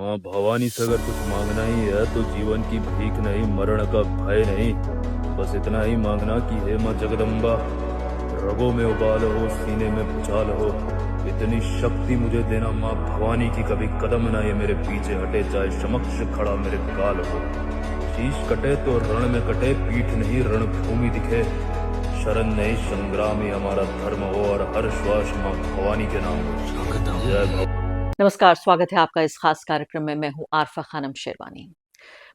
माँ भवानी से अगर कुछ मांगना ही है तो जीवन की भीख नहीं, मरण का भय नहीं, बस इतना ही मांगना कि हे माँ जगदम्बा, रगों में उबाल हो, सीने में भूचाल हो, इतनी शक्ति मुझे देना माँ भवानी की कभी कदम ना ये मेरे पीछे हटे, चाहे समक्ष खड़ा मेरे काल हो। शीश कटे तो रण में कटे, पीठ नहीं रणभूमि दिखे, शरण नहीं संग्राम ही हमारा धर्म हो, और हर श्वास माँ भवानी के नाम हो। जय भवानी। नमस्कार, स्वागत है आपका इस खास कार्यक्रम में। मैं हूं आरफा खानम शेरवानी।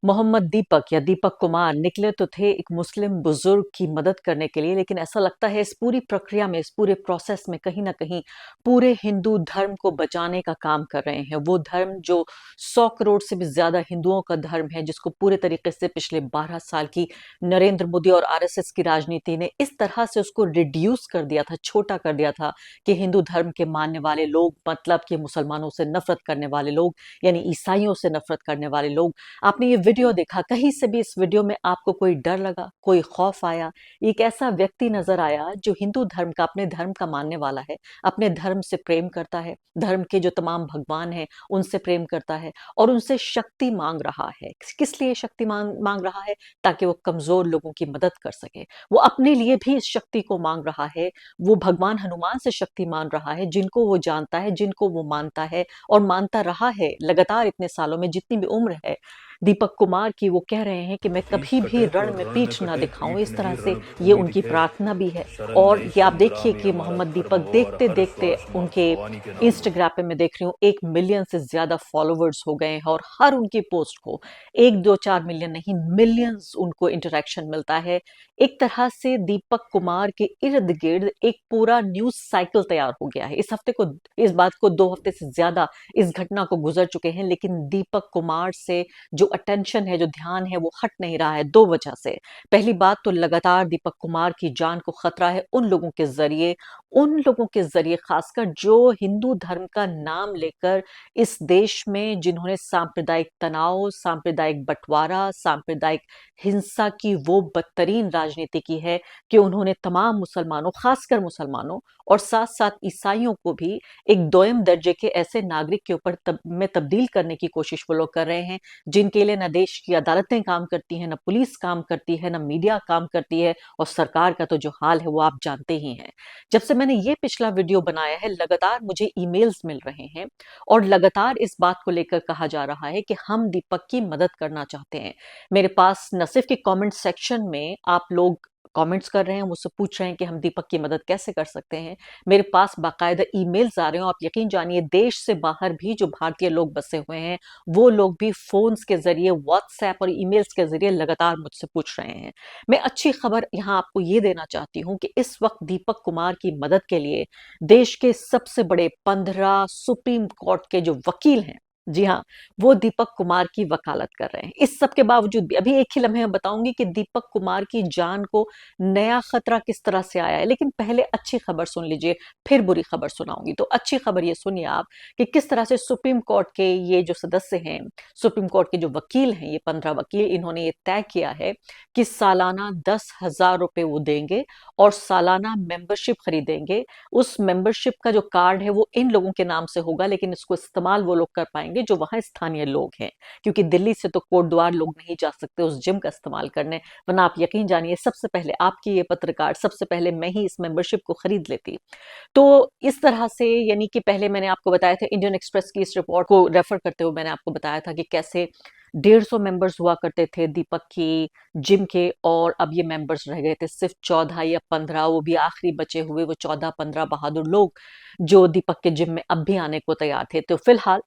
मोहम्मद दीपक या दीपक कुमार निकले तो थे एक मुस्लिम बुजुर्ग की मदद करने के लिए, लेकिन ऐसा लगता है इस पूरी प्रक्रिया में, इस पूरे प्रोसेस में कहीं ना कहीं पूरे हिंदू धर्म को बचाने का काम कर रहे हैं। वो धर्म जो 100 करोड़ से भी ज्यादा हिंदुओं का धर्म है, जिसको पूरे तरीके से पिछले 12 साल की नरेंद्र मोदी और आरएसएस की राजनीति ने इस तरह से उसको रिड्यूस कर दिया था, छोटा कर दिया था कि हिंदू धर्म के मानने वाले लोग, मतलब कि मुसलमानों से नफरत करने वाले लोग, यानी ईसाइयों से नफरत करने वाले लोग। आपने ये वीडियो देखा, कहीं से भी इस वीडियो में आपको कोई डर लगा, कोई खौफ आया? एक ऐसा व्यक्ति नजर आया जो हिंदू धर्म का, अपने धर्म का मानने वाला है, अपने धर्म से प्रेम करता है, धर्म के जो तमाम भगवान हैं उनसे प्रेम करता है और उनसे शक्ति मांग रहा है। किस लिए शक्ति मांग रहा है? ताकि वो कमजोर लोगों की मदद कर सके। वो अपने लिए भी इस शक्ति को मांग रहा है। वो भगवान हनुमान से शक्ति मांग रहा है, जिनको वो जानता है, जिनको वो मानता है और मानता रहा है लगातार इतने सालों में, जितनी भी उम्र है दीपक कुमार की। वो कह रहे हैं कि मैं शीश कभी भी कटे तो रण में रण में पीठ ना कटे, दिखाऊं। पीठ इस तरह नहीं से ये रणभूमि उनकी दिखे, प्रार्थना भी है। शरण और नहीं ये आप देखिए संग्राम ही कि हमारा मोहम्मद धर्म दीपक हो, और देखते हर देखते श्वास माँ उनके भवानी के नाम हो। इंस्टाग्राम पे मैं देख रही हूँ 1 मिलियन से ज्यादा फॉलोवर्स हो गए हैं और हर उनकी पोस्ट को 1 2 4 मिलियन नहीं, मिलियंस उनको इंटरेक्शन मिलता है। एक तरह से दीपक कुमार के इर्द गिर्द एक पूरा न्यूज साइकिल तैयार हो गया है। इस हफ्ते को, इस बात को 2 हफ्ते से ज्यादा इस घटना को गुजर चुके हैं, लेकिन दीपक कुमार से जो अटेंशन है, जो ध्यान है, वो हट नहीं रहा है 2 वजह से। पहली बात तो लगातार दीपक कुमार की जान को खतरा है उन लोगों के जरिए खासकर जो हिंदू धर्म का नाम लेकर इस देश में, जिन्होंने सांप्रदायिक तनाव, सांप्रदायिक बंटवारा, सांप्रदायिक हिंसा की वो बदतरीन राजनीति की है कि उन्होंने तमाम मुसलमानों, खासकर मुसलमानों और साथ साथ ईसाइयों को भी एक दोयम दर्जे के ऐसे नागरिक के ऊपर में तब्दील करने की कोशिश वो लोग कर रहे हैं, जिनके लिए न देश की अदालतें काम करती हैं, न पुलिस काम करती है, न मीडिया काम करती है, और सरकार का तो जो हाल है वो आप जानते ही हैं। जब से मैंने ये पिछला वीडियो बनाया है, लगातार मुझे ईमेल्स मिल रहे हैं और लगातार इस बात को लेकर कहा जा रहा है कि हम दीपक की मदद करना चाहते हैं। मेरे पास न सिर्फ कि कमेंट सेक्शन में आप लोग कमेंट्स कर रहे हैं, मुझसे पूछ रहे हैं कि हम दीपक की मदद कैसे कर सकते हैं, मेरे पास बाकायदा ईमेल्स आ रहे हैं। आप यकीन जानिए, देश से बाहर भी जो भारतीय लोग बसे हुए हैं, वो लोग भी फोन्स के जरिए, व्हाट्सएप और ईमेल्स के जरिए लगातार मुझसे पूछ रहे हैं। मैं अच्छी खबर यहां आपको ये देना चाहती हूं कि इस वक्त दीपक कुमार की मदद के लिए देश के सबसे बड़े 15 सुप्रीम कोर्ट के जो वकील हैं, जी हाँ, वो दीपक कुमार की वकालत कर रहे हैं। इस सब के बावजूद भी अभी एक ही लम्हे में बताऊंगी कि दीपक कुमार की जान को नया खतरा किस तरह से आया है, लेकिन पहले अच्छी खबर सुन लीजिए, फिर बुरी खबर सुनाऊंगी। तो अच्छी खबर ये सुनिए आप कि किस तरह से सुप्रीम कोर्ट के ये जो सदस्य हैं, सुप्रीम कोर्ट के जो वकील हैं, ये 15 वकील, इन्होंने ये तय किया है कि सालाना 10,000 रुपए वो देंगे और सालाना मेंबरशिप खरीदेंगे। उस मेंबरशिप का जो कार्ड है वो इन लोगों के नाम से होगा, लेकिन इसको इस्तेमाल वो लोग कर पाएंगे जो वहां स्थानीय लोग हैं, क्योंकि दिल्ली से तो कोटद्वार लोग नहीं जा सकते उस जिम का इस्तेमाल करने। वरना आप यकीन जानिए, सबसे पहले आपकी ये पत्रकार, सबसे पहले मैं ही इस मेंबरशिप को खरीद लेती। तो इस तरह से, यानी कि पहले मैंने आपको बताया था, इंडियन एक्सप्रेस की इस रिपोर्ट को रेफर करते हुए मैंने आपको बताया था कि कैसे 150 मेंबर्स हुआ करते थे दीपक की जिम के, और अब ये मेंबर्स रह गए थे सिर्फ 14 या 15, वो भी आखिरी बचे हुए वो 14-15 बहादुर लोग जो दीपक के जिम में अब भी आने को तैयार थे। तो फिलहाल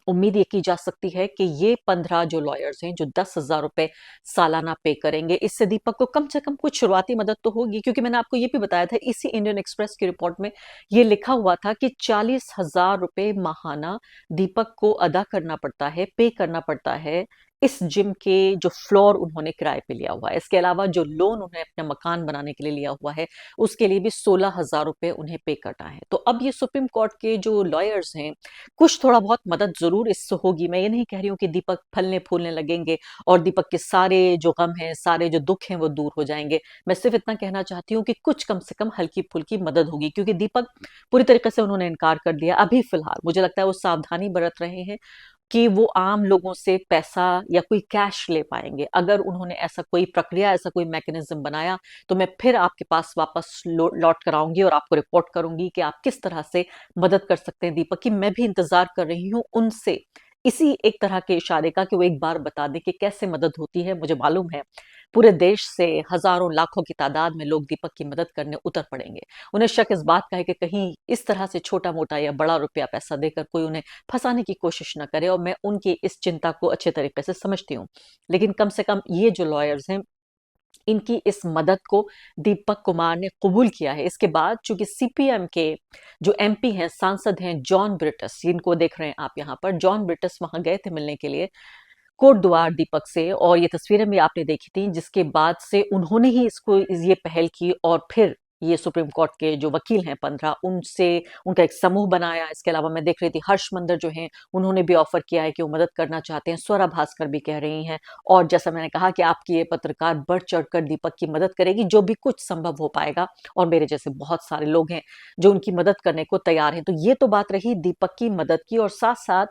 उम्मीद ये की जा सकती है कि ये 15 जो लॉयर्स हैं, जो 10,000 रुपए सालाना पे करेंगे, इससे दीपक को कम से कम कुछ शुरुआती मदद तो होगी। क्योंकि मैंने आपको ये भी बताया था, इसी इंडियन एक्सप्रेस की रिपोर्ट में ये लिखा हुआ था कि 40,000 रुपए माहाना दीपक को अदा करना पड़ता है, पे करना पड़ता है इस जिम के जो फ्लोर उन्होंने किराए पे लिया हुआ है। इसके अलावा जो लोन उन्हें अपना मकान बनाने के लिए लिया हुआ है, उसके लिए भी 16,000 रुपए उन्हें पे करना है। तो अब ये सुप्रीम कोर्ट के जो लॉयर्स हैं, कुछ थोड़ा बहुत मदद जरूर इससे होगी। मैं ये नहीं कह रही हूँ कि दीपक फलने फूलने लगेंगे और दीपक के सारे जो गम हैं, सारे जो दुख हैं वो दूर हो जाएंगे। मैं सिर्फ इतना कहना चाहती हूँ कि कुछ कम से कम हल्की फुल्की मदद होगी, क्योंकि दीपक पूरी तरीके से उन्होंने इनकार कर दिया। अभी फिलहाल मुझे लगता है वो सावधानी बरत रहे हैं, कि वो आम लोगों से पैसा या कोई कैश ले पाएंगे। अगर उन्होंने ऐसा कोई प्रक्रिया, ऐसा कोई मैकेनिज्म बनाया, तो मैं फिर आपके पास वापस लौट कर आऊंगी और आपको रिपोर्ट करूंगी कि आप किस तरह से मदद कर सकते हैं दीपक की। मैं भी इंतजार कर रही हूँ उनसे इसी एक तरह के इशारे का, कि वो एक बार बता दें कि कैसे मदद होती है। मुझे मालूम है पूरे देश से हजारों लाखों की तादाद में लोग दीपक की मदद करने उतर पड़ेंगे। उन्हें शक इस बात का है कि कहीं इस तरह से छोटा मोटा या बड़ा रुपया पैसा देकर कोई उन्हें फंसाने की कोशिश न करे, और मैं उनकी इस चिंता को अच्छे तरीके से समझती हूँ। लेकिन कम से कम ये जो लॉयर्स हैं, इनकी इस मदद को दीपक कुमार ने कबूल किया है। इसके बाद चूंकि सीपीएम के जो एमपी हैं, सांसद हैं, जॉन ब्रिटस, इनको देख रहे हैं आप यहाँ पर, जॉन ब्रिटस वहां गए थे मिलने के लिए कोट द्वार दीपक से, और ये तस्वीरें भी आपने देखी थी, जिसके बाद से उन्होंने ही इसको ये पहल की, और फिर ये सुप्रीम कोर्ट के जो वकील हैं 15, उनसे उनका एक समूह बनाया। इसके अलावा मैं देख रही थी हर्ष मंदर जो हैं, उन्होंने भी ऑफर किया है कि वो मदद करना चाहते हैं। स्वरा भास्कर भी कह रही हैं, और जैसा मैंने कहा कि आपकी ये पत्रकार बढ़ चढ़कर दीपक की मदद करेगी, जो भी कुछ संभव हो पाएगा, और मेरे जैसे बहुत सारे लोग हैं जो उनकी मदद करने को तैयार हैं। तो ये तो बात रही दीपक की मदद की, और साथ साथ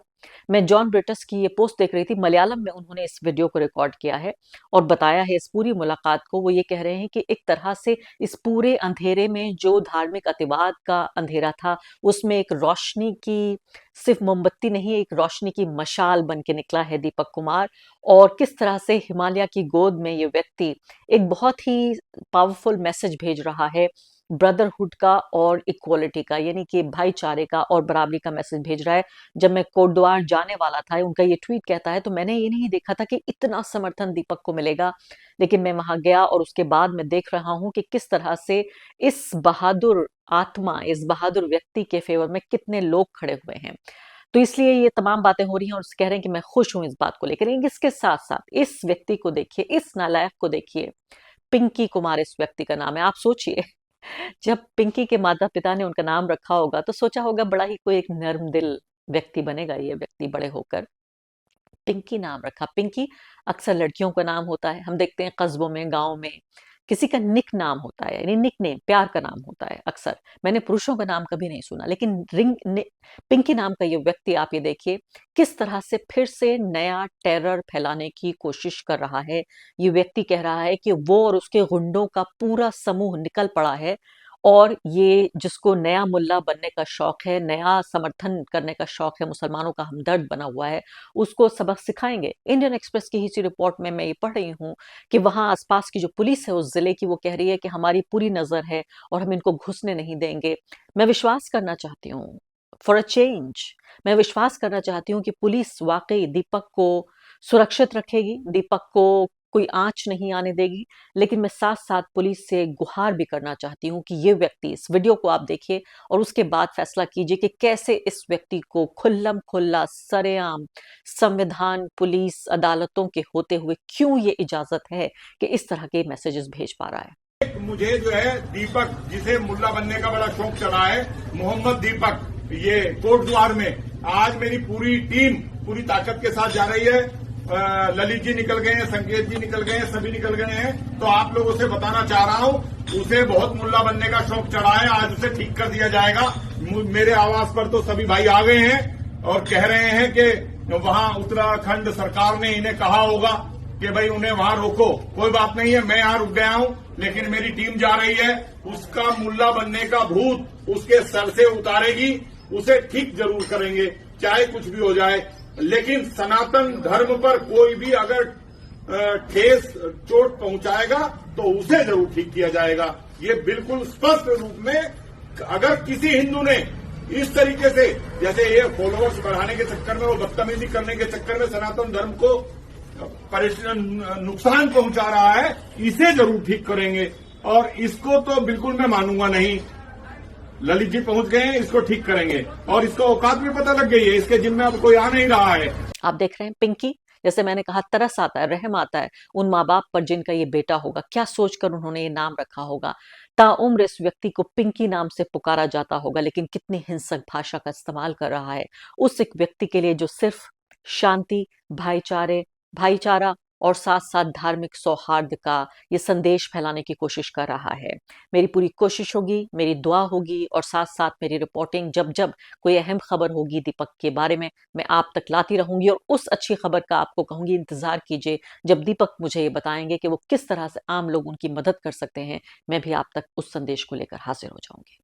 मैं जॉन ब्रिटस की ये पोस्ट देख रही थी, मलयालम में उन्होंने इस वीडियो को रिकॉर्ड किया है और बताया है इस पूरी मुलाकात को। वो ये कह रहे हैं कि एक तरह से इस पूरे अंधेरे में, जो धार्मिक अतिवाद का अंधेरा था, उसमें एक रोशनी की, सिर्फ मोमबत्ती नहीं, एक रोशनी की मशाल बन के निकला है दीपक कुमार। और किस तरह से हिमालय की गोद में ये व्यक्ति एक बहुत ही पावरफुल मैसेज भेज रहा है, ब्रदरहुड का और इक्वालिटी का, यानी कि भाईचारे का और बराबरी का मैसेज भेज रहा है। जब मैं कोटद्वार जाने वाला था, उनका ये ट्वीट कहता है, तो मैंने ये नहीं देखा था कि इतना समर्थन दीपक को मिलेगा, लेकिन मैं वहां गया और उसके बाद मैं देख रहा हूं कि किस तरह से इस बहादुर आत्मा, इस बहादुर व्यक्ति के फेवर में कितने लोग खड़े हुए हैं। तो इसलिए ये तमाम बातें हो रही हैं, और कह रहे हैं कि मैं खुश हूं इस बात को लेकर। लेकिन इसके साथ साथ इस व्यक्ति को देखिए, इस नालायक को देखिए, पिंकी कुमार इस व्यक्ति का नाम है। आप सोचिए, जब पिंकी के माता पिता ने उनका नाम रखा होगा, तो सोचा होगा बड़ा ही कोई एक नर्म दिल व्यक्ति बनेगा ये व्यक्ति बड़े होकर। पिंकी नाम रखा। पिंकी अक्सर लड़कियों का नाम होता है, हम देखते हैं कस्बों में, गांव में किसी का निक नाम होता है, यानी निक नेम, प्यार का नाम होता है अक्सर। मैंने पुरुषों का नाम कभी नहीं सुना, लेकिन पिंकी नाम का ये व्यक्ति, आप ये देखिए किस तरह से फिर से नया टेरर फैलाने की कोशिश कर रहा है। ये व्यक्ति कह रहा है कि वो और उसके गुंडों का पूरा समूह निकल पड़ा है, और ये जिसको नया मुल्ला बनने का शौक है, नया समर्थन करने का शौक है, मुसलमानों का हमदर्द बना हुआ है, उसको सबक सिखाएंगे। इंडियन एक्सप्रेस की इसी रिपोर्ट में मैं ये पढ़ रही हूँ कि वहां आसपास की जो पुलिस है उस जिले की, वो कह रही है कि हमारी पूरी नजर है और हम इनको घुसने नहीं देंगे। मैं विश्वास करना चाहती हूँ, फॉर अ चेंज, मैं विश्वास करना चाहती हूँ कि पुलिस वाकई दीपक को सुरक्षित रखेगी, दीपक को कोई आंच नहीं आने देगी। लेकिन मैं साथ साथ पुलिस से गुहार भी करना चाहती हूँ कि ये व्यक्ति, इस वीडियो को आप देखिए और उसके बाद फैसला कीजिए कि कैसे इस व्यक्ति को खुल्लम खुल्ला, सरेआम, संविधान, पुलिस, अदालतों के होते हुए क्यों ये इजाजत है कि इस तरह के मैसेजेस भेज पा रहा है। मुझे जो है दीपक, जिसे मुल्ला बनने का बड़ा शौक चला है, मोहम्मद दीपक, ये कोटद्वार में आज मेरी पूरी टीम पूरी ताकत के साथ जा रही है। ललित जी निकल गए हैं, संकेत जी निकल गए हैं, सभी निकल गए हैं। तो आप लोगों से बताना चाह रहा हूं, उसे बहुत मुल्ला बनने का शौक चढ़ा है, आज उसे ठीक कर दिया जाएगा। मेरे आवास पर तो सभी भाई आ गए हैं और कह रहे हैं कि वहां उत्तराखंड सरकार ने इन्हें कहा होगा कि भाई उन्हें वहां रोको। कोई बात नहीं है, मैं यहां रुक गया हूं, लेकिन मेरी टीम जा रही है। उसका मुल्ला बनने का भूत उसके सर से उतारेगी, उसे ठीक जरूर करेंगे, चाहे कुछ भी हो जाए। लेकिन सनातन धर्म पर कोई भी अगर ठेस चोट पहुंचाएगा तो उसे जरूर ठीक किया जाएगा। ये बिल्कुल स्पष्ट रूप में, अगर किसी हिंदू ने इस तरीके से, जैसे ये फॉलोअर्स बढ़ाने के चक्कर में, वो बदतमीजी करने के चक्कर में सनातन धर्म को नुकसान पहुंचा रहा है, इसे जरूर ठीक करेंगे। और इसको तो बिल्कुल मैं मानूंगा नहीं। ललित जी पहुंच गए हैं, इसको ठीक करेंगे, और इसको औकात भी पता लग गई है, इसके जिम्मे अब कोई आ नहीं रहा है। आप देख रहे हैं पिंकी, जैसे मैंने कहा, तरस आता है, रहम आता है उन माँ बाप पर जिनका ये बेटा होगा। क्या सोचकर उन्होंने ये नाम रखा होगा। ताउम्र इस व्यक्ति को पिंकी नाम से पुकारा जाता होगा, लेकिन कितनी हिंसक भाषा का इस्तेमाल कर रहा है उस एक व्यक्ति के लिए जो सिर्फ शांति, भाईचारा और साथ साथ धार्मिक सौहार्द का ये संदेश फैलाने की कोशिश कर रहा है। मेरी पूरी कोशिश होगी, मेरी दुआ होगी और साथ साथ मेरी रिपोर्टिंग जब जब कोई अहम खबर होगी दीपक के बारे में, मैं आप तक लाती रहूंगी और उस अच्छी खबर का आपको कहूंगी इंतजार कीजिए जब दीपक मुझे ये बताएंगे कि वो किस तरह से आम लोग उनकी मदद कर सकते हैं। मैं भी आप तक उस संदेश को लेकर हाजिर हो जाऊंगी।